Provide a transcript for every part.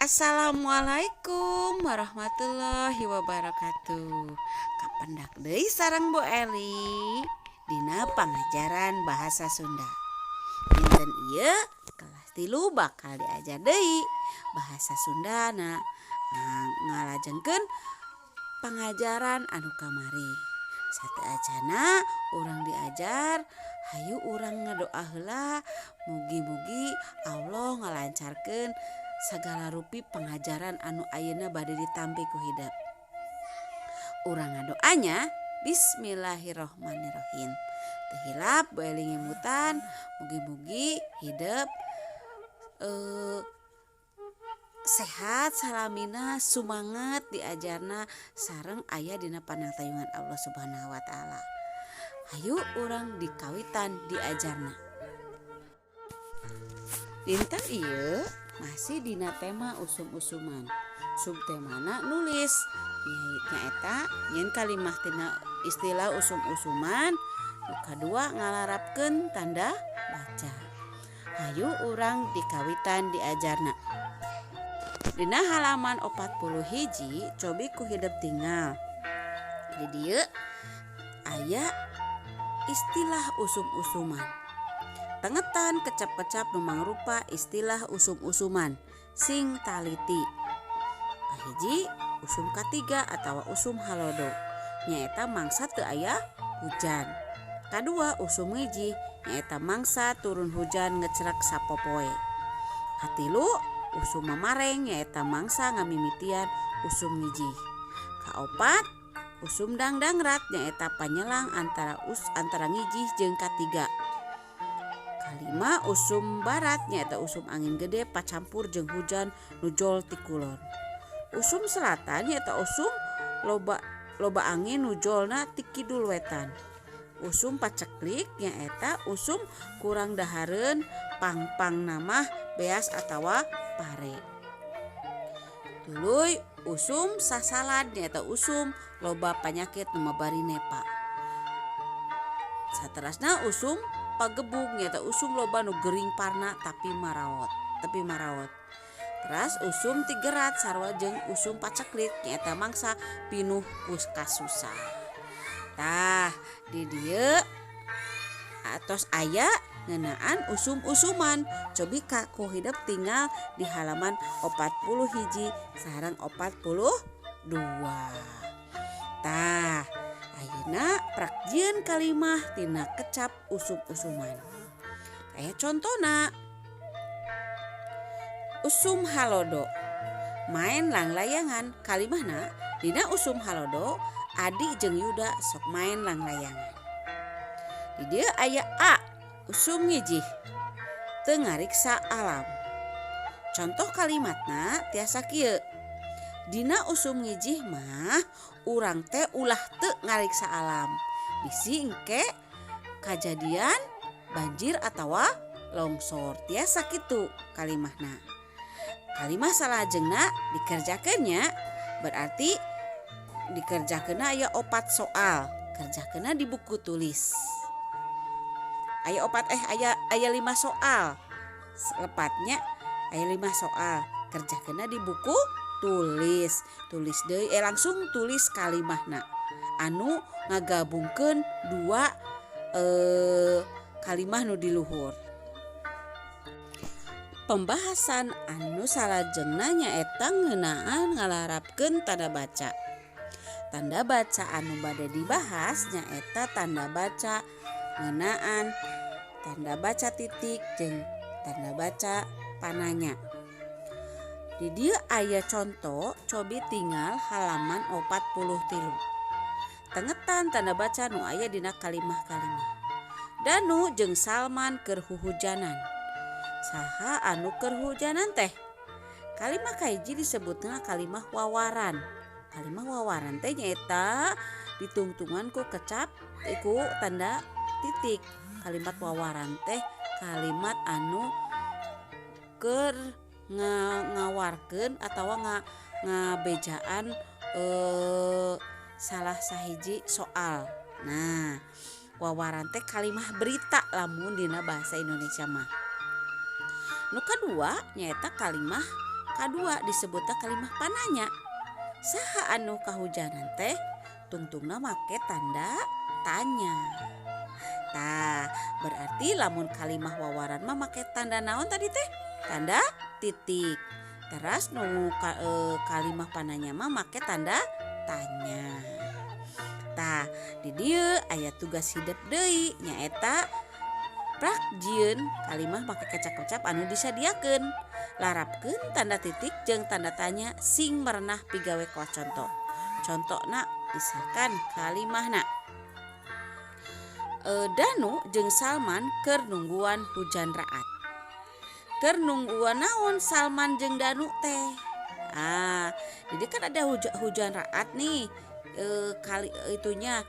Assalamualaikum warahmatullahi wabarakatuh. Kapendak deui sareng Bu Eli dina pangajaran bahasa Sunda. Dinten ieu kelas 3 bakal diajar deui bahasa Sundana. Ngalajengkeun pangajaran anu kamari. Sateacana urang diajar, hayu urang ngadoa heula mugi-mugi Allah ngalancarkeun sagala rupi pengajaran anu ayeuna bade ditampi ku hideup. Urang ngadoanya Bismillahirrohmanirrohim. Teu hilap bae lingimutan, mugi-mugi hideup sehat salamina sumanget diajarna sareng aya dina panangtayungan Allah Subhanahu wa taala. Hayu urang dikawitan diajarna. Dinten ieu masih dina tema usum-usuman. Subtemana nulis. Nyaeta nyen kalimah tina istilah usum-usuman. Nu kadua ngalarapkeun tanda baca. Hayu urang dikawitan diajarna. Dina halaman 41 cobi ku hideup tinggal. Di dieu aya istilah usum-usuman. Tengetan kecap-kecap nu mangrupa istilah usum-usuman sing taliti. Kahiji usum katiga atawa usum halodo nyaeta mangsa teu aya hujan. Kadua usum ngiji nyaeta mangsa turun hujan ngecerak sapopoe. Katilu usum mamareng nyaeta mangsa ngamimitian usum ngiji. Kaopat usum dangdangrat nyaeta panyelang antara ngiji jeung katiga. Kalima usum barat nyaeta usum angin gede pacampur jeung hujan nujol ti kulon. Usum selatan nyaeta usum loba angin nujolna ti kidul wetan. Usum paceklik nyaeta usum kurang dahareun pang-pang namah beas atawa pare. Tuluy usum sasalad nyaeta usum loba panyakit nu mabari nepa. Saterasna usum pagebug nyaeta usum loba nu gering parna tapi marawat. Teras usum tigerat sarua jeung usum paceklik nyaeta mangsa pinuh kasusah. Tah di dieu atos aya ngeunaan usum-usuman. Cobi ku hideup tinggal di halaman 41 sareng 42. Tah ayeuna prakjieun kalimah tina kecap usum-usuman. Aya contona. Usum halodo. Main langlayangan. Kalimahna dina usum halodo Adi jeung Yuda sok main langlayangan. Di dieu aya A. Usum ngijih teu ngariksa alam. Contoh kalimatna tiasa kieu. Dina usum ngijih mah urang teh ulah teu ngariksa alam. Bisi engke kajadian banjir atawa longsor. Tiasa kitu kalimahna. Kalimah salajengna dikerjakeunnya berarti dikerjakeunna aya 4 soal. Kerjakeunna di buku tulis. Aya 5 soal. Lepatnya aya 5 soal. Kerjakeunna di buku tulis. Tulis deui langsung tulis kalimahna. Anu ngagabungkeun 2 kalimah nu di luhur. Pembahasan anu salajengna nyaeta ngeunaan ngalarapkeun tanda baca. Tanda baca anu bade dibahas nyaeta tanda baca ngeunaan tanda baca titik jeung tanda baca pananya. Di dieu aya contoh cobi tinggal halaman 43. Tengetan tanda baca nu aya dina kalimah-kalimah. Danu jeung Salman keur huhujanan. Saha anu keur hujanan teh? Kalimah kahiji disebutna kalimah wawaran. Kalimah wawaran teh nyaeta ditungtungan ku kecap iku tanda titik. Kalimat wawaran teh kalimat anu keur ngawarkeun atawa ngabejaan salah sahiji soal. Nah, wawaran teh kalimah berita lamun dina bahasa Indonesia mah. Nu kadua nyaeta kalimah kadua disebutna kalimah pananya. Saha anu kahujanan teh? Tungtungna make tanda tanya. Tah, berarti lamun kalimah wawaran mah make tanda naon tadi teh? Tanda titik. Teras nu kalimah pananya mah make tanda tanya. Tah, di dieu aya tugas hidup deui nyaeta prakjieun kalimah make kecap-kecap anu disadiakeun. Larapkeun tanda titik jeung tanda tanya sing merenah pigawe kelas contoh. Contona misalkan kalimahna Danu jeung Salman keur nungguan hujan raat. Keur nungguan naon Salman jeung Danu teh? Jadi kan ada hujan raat nih. Kali itunya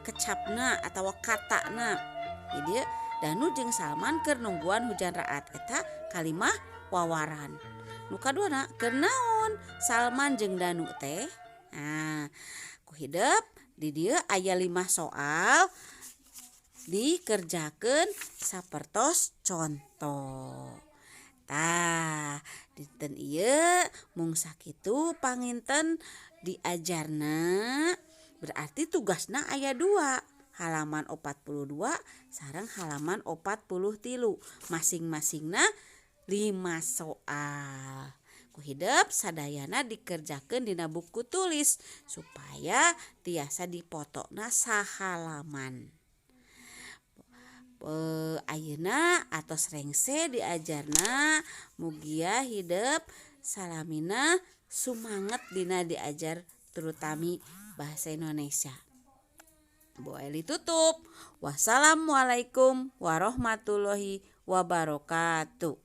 kecapna atau katana. Jadi Danu jeung Salman keur nungguan hujan raat eta kalimah wawaran. Nu kaduana keur naon Salman jeung Danu teh? Ku hidup di dieu aya 5 soal dikerjakeun sapertos contoh. Tah, dinten ieu mung sakitu panginten diajarna, berarti tugasna aya 2, halaman 42 sareng halaman 43. Masing-masingna 5 soal. Ku hidup sadayana dikerjakeun dina buku tulis supaya tiasa dipotona sahalaman. Ayeuna atos rengse diajarna mugia hidup salamina sumanget dina diajar terutami bahasa Indonesia. Bu Eli tutup. Wassalamualaikum warahmatullahi wabarakatuh.